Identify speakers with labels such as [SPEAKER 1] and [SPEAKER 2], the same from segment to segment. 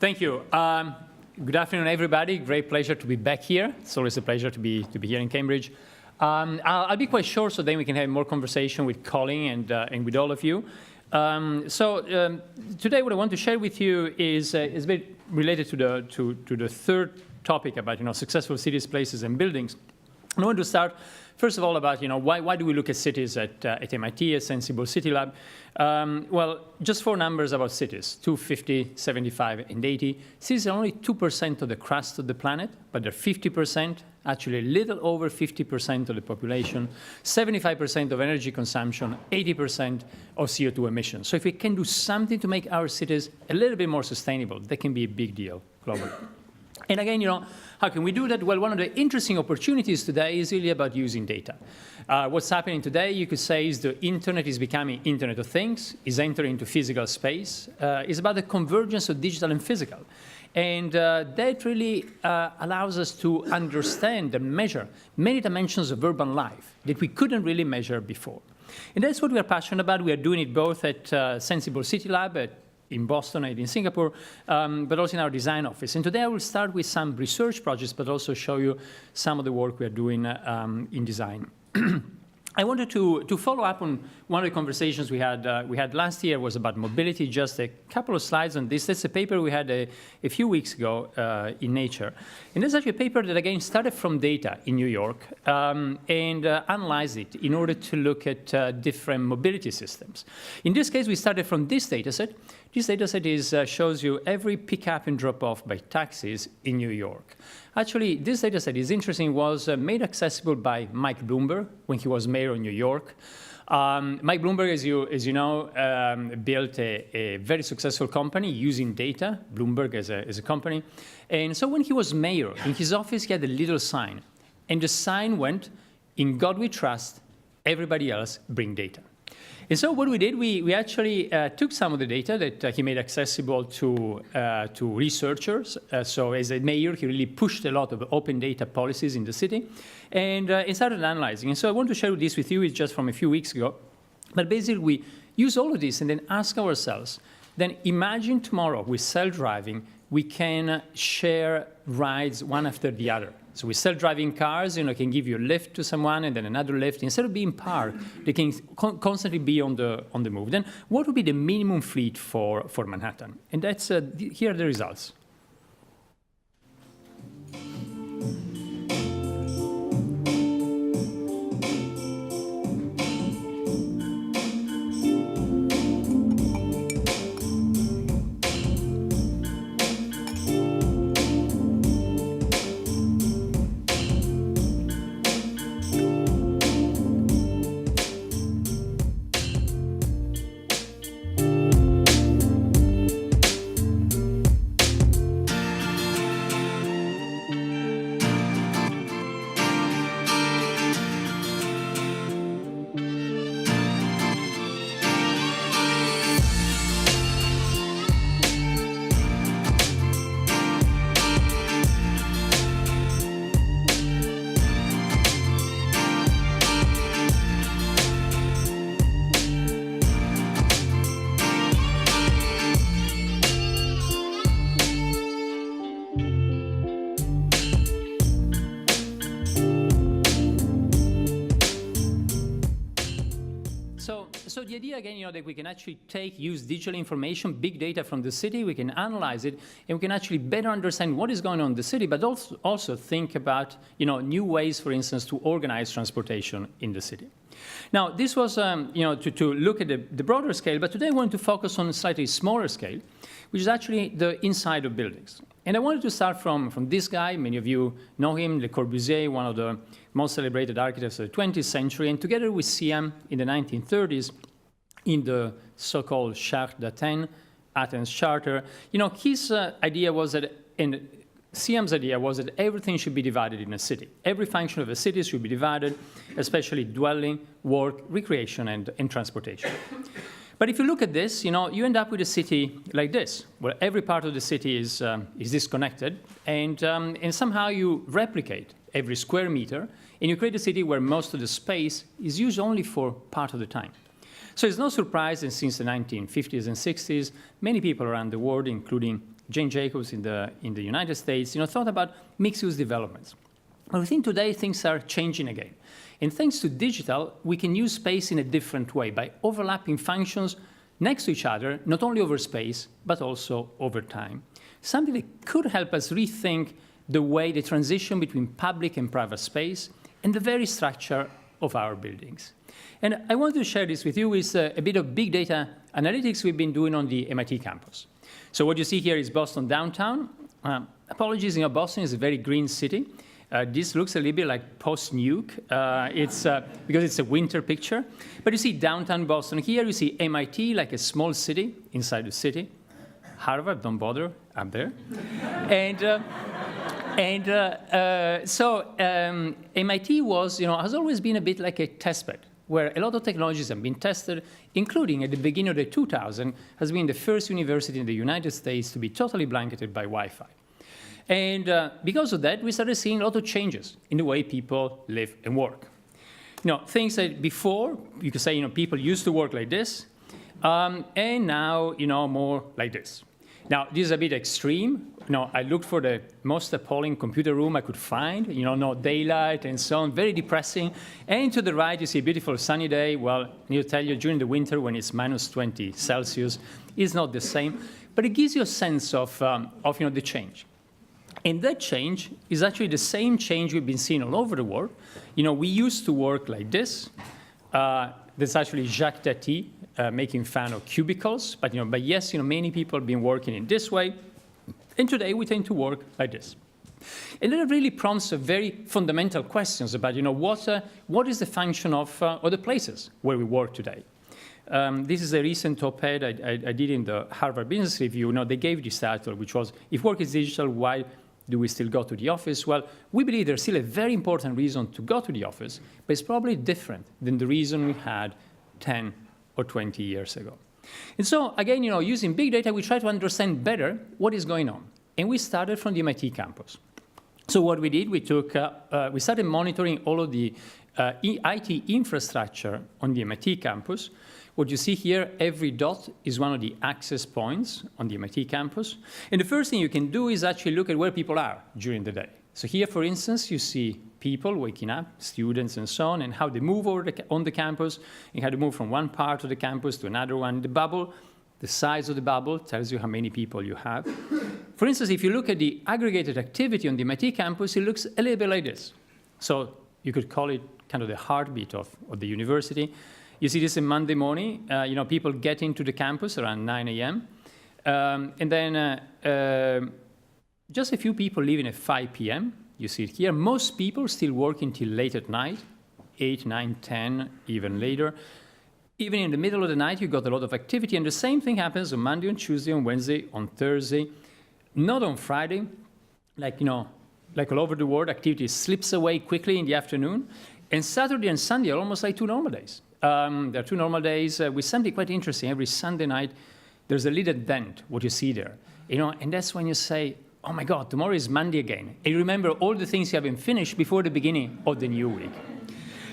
[SPEAKER 1] Thank you. Good afternoon, everybody. Great pleasure to be back here. It's always a pleasure to be here in Cambridge. I'll be quite short, so then we can have more conversation with Colin and with all of you. Today, what I want to share with you is a bit related to the third topic about successful cities, places, and buildings. I want to start, first of all, about why do we look at cities at MIT, at Senseable City Lab? Well, just 4 numbers about cities: 250, 75, and 80. Cities are only 2% of the crust of the planet, but they're 50%, actually a little over 50% of the population, 75% of energy consumption, 80% of CO2 emissions. So if we can do something to make our cities a little bit more sustainable, that can be a big deal globally. And again, how can we do that? Well, one of the interesting opportunities today is really about using data. What's happening today, you could say, is the internet is becoming Internet of Things, is entering into physical space. It's about the convergence of digital and physical. And that really allows us to understand and measure many dimensions of urban life that we couldn't really measure before. And that's what we are passionate about. We are doing it both at Senseable City Lab, in Boston and in Singapore, but also in our design office. And today I will start with some research projects, but also show you some of the work we are doing in design. I wanted to follow up on one of the conversations we had last year. Was about mobility. Just a couple of slides on this. That's a paper we had a few weeks ago in Nature. And that's actually a paper that, again, started from data in New York and analyzed it in order to look at different mobility systems. In this case, we started from this data set. This data set shows you every pick-up and drop-off by taxis in New York. Actually, this data set is interesting. Was made accessible by Mike Bloomberg when he was mayor of New York. Mike Bloomberg, as you know, built a very successful company using data, Bloomberg as a company. And so when he was mayor, in his office, he had a little sign. And the sign went, "In God we trust, everybody else bring data." And so what we did, we actually took some of the data that he made accessible to researchers. So as a mayor, he really pushed a lot of open data policies in the city and started analyzing. And so I want to share this with you. It's just from a few weeks ago. But basically, we use all of this and then ask ourselves, then imagine tomorrow with self-driving, we can share rides one after the other. So with self-driving cars, can give you a lift to someone and then another lift. Instead of being parked, they can constantly be on the move. Then what would be the minimum fleet for Manhattan? And that's here are the results. So the idea, again, that we can actually use digital information, big data from the city, we can analyze it, and we can actually better understand what is going on in the city, but also think about, new ways, for instance, to organize transportation in the city. Now, this was, to look at the broader scale, but today I want to focus on a slightly smaller scale, which is actually the inside of buildings. And I wanted to start from this guy. Many of you know him, Le Corbusier, one of the most celebrated architects of the 20th century, and together with Siam in the 1930s, in the so-called Charte d'Athènes, Athens Charter, his idea was that, and Siam's idea was that everything should be divided in a city. Every function of a city should be divided, especially dwelling, work, recreation, and transportation. But if you look at this, you end up with a city like this, where every part of the city is disconnected, and somehow you replicate every square meter, and you create a city where most of the space is used only for part of the time. So it's no surprise that since the 1950s and 60s, many people around the world, including Jane Jacobs in the United States, thought about mixed-use developments. But we think today things are changing again. And thanks to digital, we can use space in a different way by overlapping functions next to each other, not only over space, but also over time. Something that could help us rethink the way the transition between public and private space and the very structure of our buildings. And I want to share this with you with a bit of big data analytics we've been doing on the MIT campus. So what you see here is Boston downtown. Apologies, Boston is a very green city. This looks a little bit like post-nuke. Because it's a winter picture. But you see downtown Boston here. You see MIT, like a small city inside the city. Harvard, don't bother, up there. So MIT has always been a bit like a testbed, where a lot of technologies have been tested, including at the beginning of the 2000s, has been the first university in the United States to be totally blanketed by Wi-Fi. And because of that, we started seeing a lot of changes in the way people live and work. Things that before, you could say, people used to work like this, and now, more like this. Now, this is a bit extreme. I looked for the most appalling computer room I could find, no daylight and so on, very depressing. And to the right, you see a beautiful sunny day. Well, I need to tell you, during the winter, when it's minus 20 Celsius, it's not the same. But it gives you a sense of the change. And that change is actually the same change we've been seeing all over the world. We used to work like this. That's actually Jacques Tati making fun of cubicles. But yes, many people have been working in this way. And today we tend to work like this. And that really prompts very fundamental questions about what is the function of the places where we work today. This is a recent op-ed I did in the Harvard Business Review. They gave this title, which was, if work is digital, why do we still go to the office? Well, we believe there's still a very important reason to go to the office, but it's probably different than the reason we had 10 or 20 years ago. And so, again, using big data, we try to understand better what is going on. And we started from the MIT campus. So what we did, we started monitoring all of the IT infrastructure on the MIT campus. What you see here, every dot is one of the access points on the MIT campus. And the first thing you can do is actually look at where people are during the day. So here, for instance, you see people waking up, students and so on, and how they move on the campus, and how they move from one part of the campus to another one. The bubble, the size of the bubble tells you how many people you have. For instance, if you look at the aggregated activity on the MIT campus, it looks a little bit like this. So you could call it kind of the heartbeat of the university. You see this in Monday morning. People get into the campus around 9 a.m. And then just a few people leaving at 5 p.m. You see it here. Most people still working till late at night, 8, 9, 10, even later. Even in the middle of the night, you've got a lot of activity. And the same thing happens on Monday, on Tuesday, on Wednesday, on Thursday. Not on Friday. Like all over the world, activity slips away quickly in the afternoon. And Saturday and Sunday are almost like 2 normal days. There are 2 normal days with something quite interesting. Every Sunday night, there's a little dent, what you see there. And that's when you say, oh my God, tomorrow is Monday again. And you remember all the things you haven't finished before the beginning of the new week.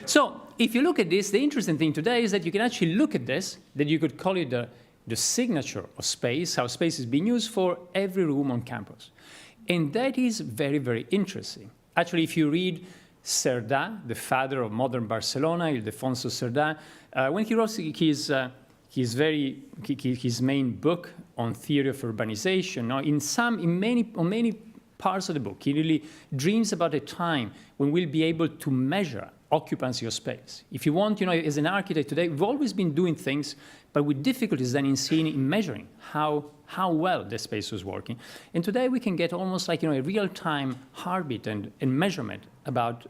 [SPEAKER 1] So if you look at this, the interesting thing today is that you can actually look at this, that you could call it the signature of space, how space is being used for every room on campus. And that is very, very interesting. Actually, if you read Cerdà, the father of modern Barcelona, Ildefonso Cerdà, when he wrote his main book on theory of urbanization, on many parts of the book, he really dreams about a time when we'll be able to measure occupancy of space. If you want, as an architect today, we've always been doing things, but with difficulties then in measuring how well the space was working. And today we can get almost like a real-time heartbeat and measurement about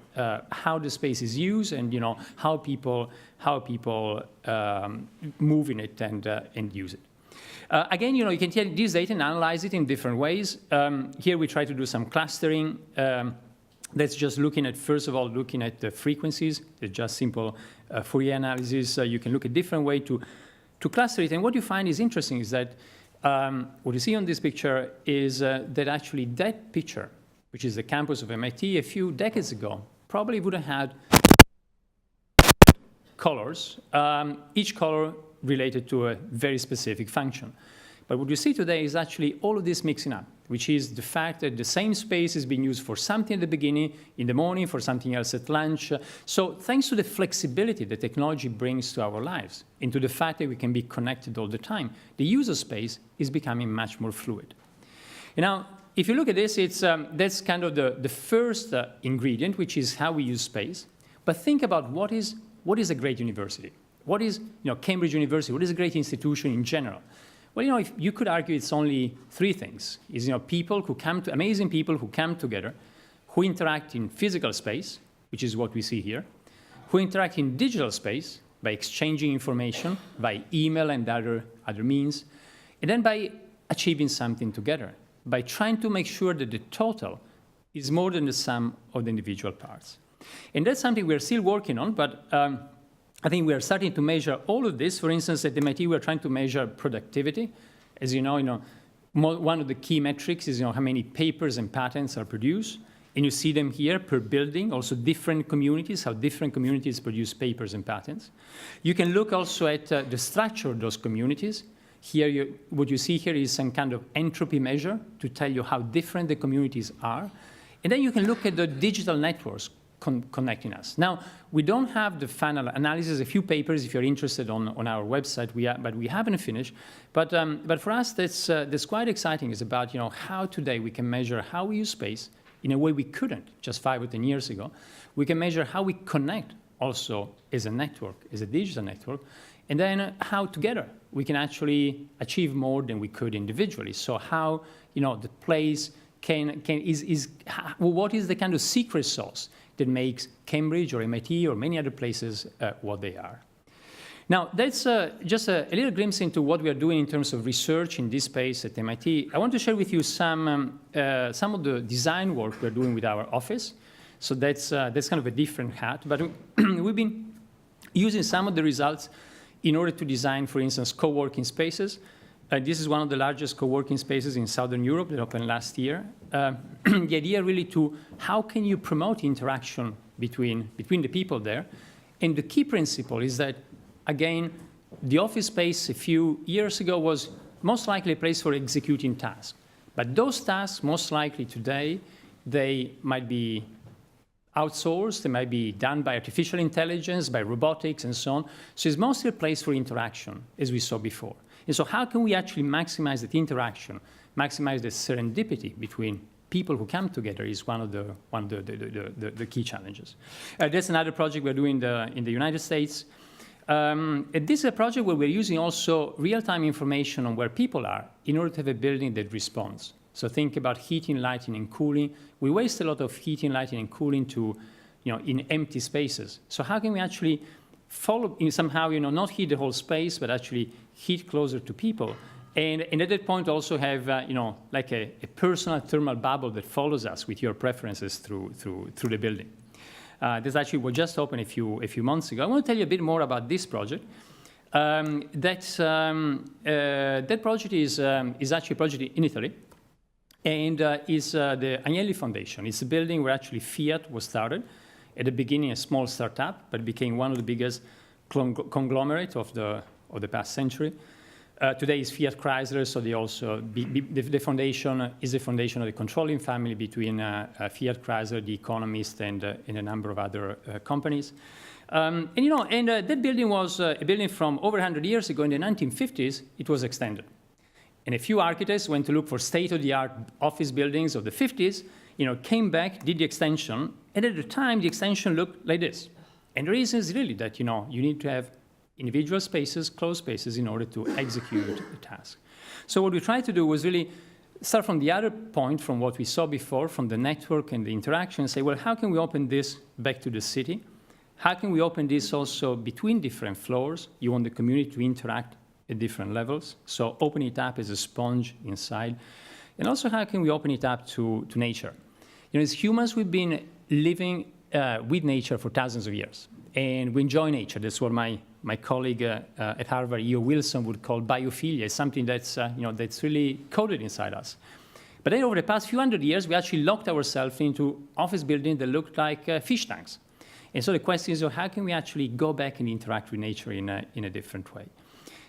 [SPEAKER 1] how the space is used and how people move in it and use it. Again, you can take this data and analyze it in different ways. Here we try to do some clustering. That's just looking at, first of all, looking at the frequencies. It's just simple Fourier analysis. You can look at different way to cluster it. And what you find is interesting is that what you see on this picture is that actually that picture, which is the campus of MIT a few decades ago, probably would have had colors, each color related to a very specific function. But what you see today is actually all of this mixing up, which is the fact that the same space is being used for something at the beginning, in the morning, for something else at lunch. So thanks to the flexibility that technology brings to our lives, and to the fact that we can be connected all the time, the user space is becoming much more fluid. And now, if you look at this, that's kind of the first ingredient, which is how we use space. But think about what is a great university? What is Cambridge University? What is a great institution in general? Well, if you could argue it's only three things. It's people who amazing people who come together, who interact in physical space, which is what we see here, who interact in digital space by exchanging information, by email and other means, and then by achieving something together, by trying to make sure that the total is more than the sum of the individual parts. And that's something we're still working on, but I think we are starting to measure all of this. For instance, at MIT, we're trying to measure productivity. As you know, one of the key metrics is how many papers and patents are produced. And you see them here per building, also different communities, how different communities produce papers and patents. You can look also at the structure of those communities. Here, what you see here is some kind of entropy measure to tell you how different the communities are. And then you can look at the digital networks connecting us. Now, we don't have the final analysis. A few papers, if you're interested, on our website, but we haven't finished. But for us, that's quite exciting. It's about how today we can measure how we use space in a way we couldn't just 5 or 10 years ago. We can measure how we connect also as a network, as a digital network, and then how together we can actually achieve more than we could individually. So how the place what is the kind of secret sauce that makes Cambridge or MIT or many other places what they are. Now, that's just a little glimpse into what we are doing in terms of research in this space at MIT. I want to share with you some of the design work we're doing with our office. So that's kind of a different hat. But we've been using some of the results in order to design, for instance, co-working spaces. This is one of the largest co-working spaces in Southern Europe that opened last year. The idea really to how can you promote interaction between the people there. And the key principle is that, again, the office space a few years ago was most likely a place for executing tasks. But those tasks, most likely today, they might be outsourced, they might be done by artificial intelligence, by robotics, and so on. So it's mostly a place for interaction, as we saw before. And so how can we actually maximize that interaction, maximize the serendipity between people who come together is one of the key challenges. That's another project we're doing in the United States. This is a project where we're using also real-time information on where people are in order to have a building that responds. So think about heating, lighting, and cooling. We waste a lot of heating, lighting, and cooling in empty spaces. So how can we actually follow, somehow, not heat the whole space, but actually heat closer to people? And at that point also have, like a personal thermal bubble that follows us with your preferences through the building. This actually was just opened a few months ago. I want to tell you a bit more about this project. That project is actually a project in Italy, and is the Agnelli Foundation. It's a building where actually Fiat was started. At the beginning, a small startup, but became one of the biggest conglomerates of the past century. Today is Fiat Chrysler, so they also the foundation is the foundation of the controlling family between Fiat Chrysler, The Economist, and a number of other companies. That building was a building from over 100 years ago. In the 1950s, it was extended. And a few architects went to look for state-of-the-art office buildings of the 50s, came back, did the extension, and at the time, the extension looked like this. And the reason is really that, you need to have individual spaces, closed spaces, in order to execute the task. So what we tried to do was really start from the other point, from what we saw before, from the network and the interaction, and say, well, how can we open this back to the city? How can we open this also between different floors? You want the community to interact at different levels, so open it up as a sponge inside. And also, how can we open it up to nature? As humans, we've been living with nature for thousands of years, and we enjoy nature. That's what my colleague at Harvard, E.O. Wilson, would call biophilia. It's something that's, that's really coded inside us. But then over the past few hundred years, we actually locked ourselves into office buildings that looked like fish tanks. And so the question is, how can we actually go back and interact with nature in a different way?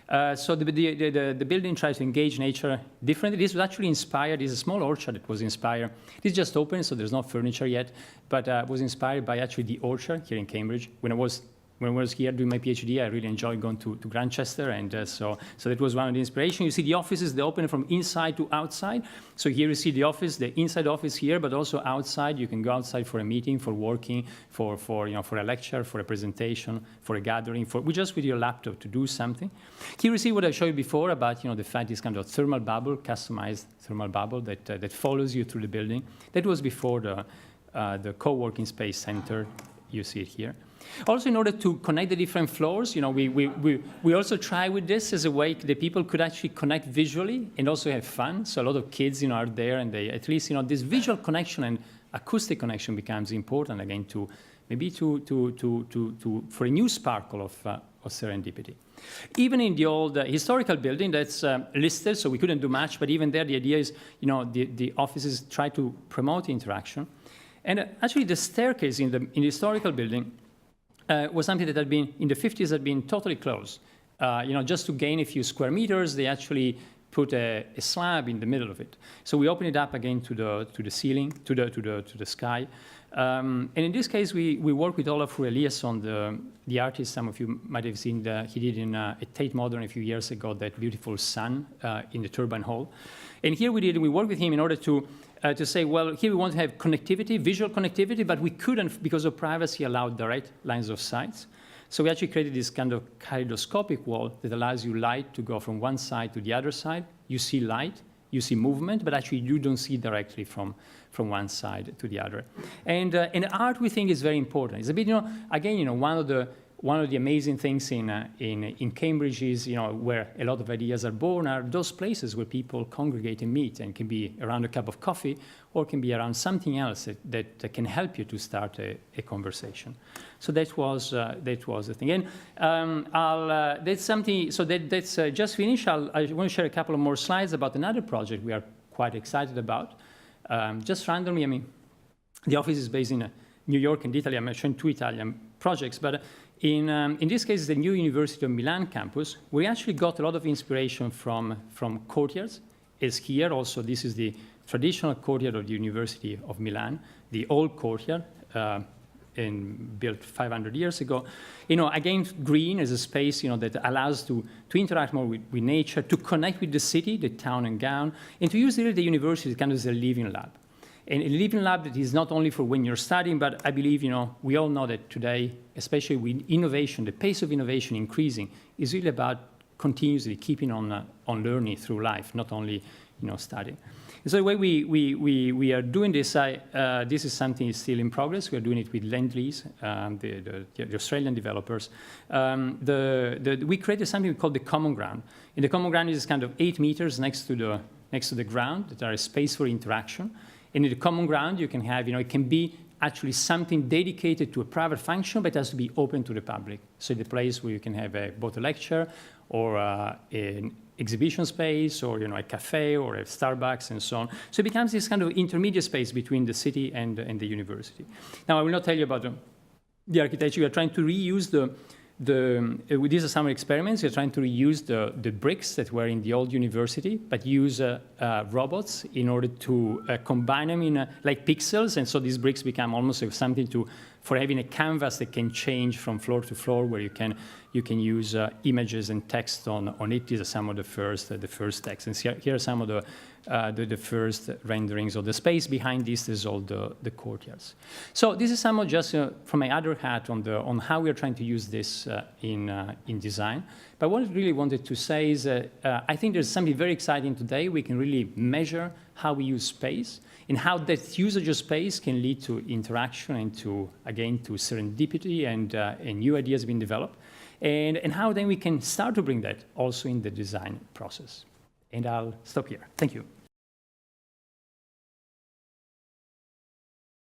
[SPEAKER 1] So the building tries to engage nature differently. This was actually inspired. This is a small orchard that was inspired. This just opened, so there's no furniture yet, but was inspired by actually the orchard here in Cambridge. When I was here doing my PhD, I really enjoyed going to Grantchester, and so that was one of the inspirations. You see the offices, they open from inside to outside. So here you see the office, the inside office here, but also outside. You can go outside for a meeting, for working, for a lecture, for a presentation, for a gathering, just with your laptop to do something. Here you see what I showed you before about the fact this kind of thermal bubble, customized thermal bubble that follows you through the building. That was before the co-working space center. You see it here. Also, in order to connect the different floors, we also try with this as a way that people could actually connect visually and also have fun. So a lot of kids, are there, and they at least, this visual connection and acoustic connection becomes important again to maybe for a new sparkle of serendipity. Even in the old historical building that's listed, so we couldn't do much, but even there, the idea is, the offices try to promote interaction. And actually, the staircase in the historical building was something that had been, in the 50s, had been totally closed. Just to gain a few square meters, they actually put a slab in the middle of it. So we opened it up again to the ceiling, to the sky. And in this case, we worked with Olaf Eliasson, the artist. Some of you might have seen he did in at Tate Modern a few years ago, that beautiful sun in the Turbine Hall. And here we worked with him in order to say, well, here we want to have connectivity, visual connectivity, but we couldn't, because of privacy, allow direct lines of sight. So we actually created this kind of kaleidoscopic wall that allows you light to go from one side to the other side. You see light, you see movement, but actually you don't see directly from one side to the other. And art, we think, is very important. It's a bit, again, one of the amazing things in Cambridge is, where a lot of ideas are born, are those places where people congregate and meet, and can be around a cup of coffee, or can be around something else that can help you to start a conversation. So that was the thing. And that's something. So that's just finished. I want to share a couple of more slides about another project we are quite excited about. Just randomly, the office is based in New York and Italy. I'm showing two Italian projects, but in this case, the new University of Milan campus, we actually got a lot of inspiration from courtyards. As here, also, this is the traditional courtyard of the University of Milan, the old courtyard, built 500 years ago. Again, green is a space, that allows to interact more with nature, to connect with the city, the town and gown, and to use really the university kind of as a living lab. And a living lab that is not only for when you're studying, but I believe, we all know that today, especially with innovation, the pace of innovation increasing, is really about continuously keeping on learning through life, not only, studying. And so the way we are doing this, this is something that's still in progress. We are doing it with Lend-Lease, the Australian developers. We created something called the Common Ground. And the Common Ground is kind of 8 meters next to the ground, that are a space for interaction. And in the Common Ground, you can have, it can be actually something dedicated to a private function, but it has to be open to the public. So the place where you can have both a lecture or an exhibition space, or a cafe or a Starbucks and so on. So it becomes this kind of intermediate space between the city and the university. Now, I will not tell you about the architecture. We are trying to reuse these are some experiments. We're trying to reuse the bricks that were in the old university, but use robots in order to combine them in like pixels. And so these bricks become almost something for having a canvas that can change from floor to floor, where you can use images and text on it. These are some of the first texts. And here are some of the first renderings of the space. Behind this is all the courtyards. So this is some of just from my other hat on how we are trying to use this in design. But what I really wanted to say is I think there's something very exciting today. We can really measure how we use space, and how that usage of space can lead to interaction and to serendipity and new ideas being developed, and how then we can start to bring that also in the design process. And I'll stop here. Thank you.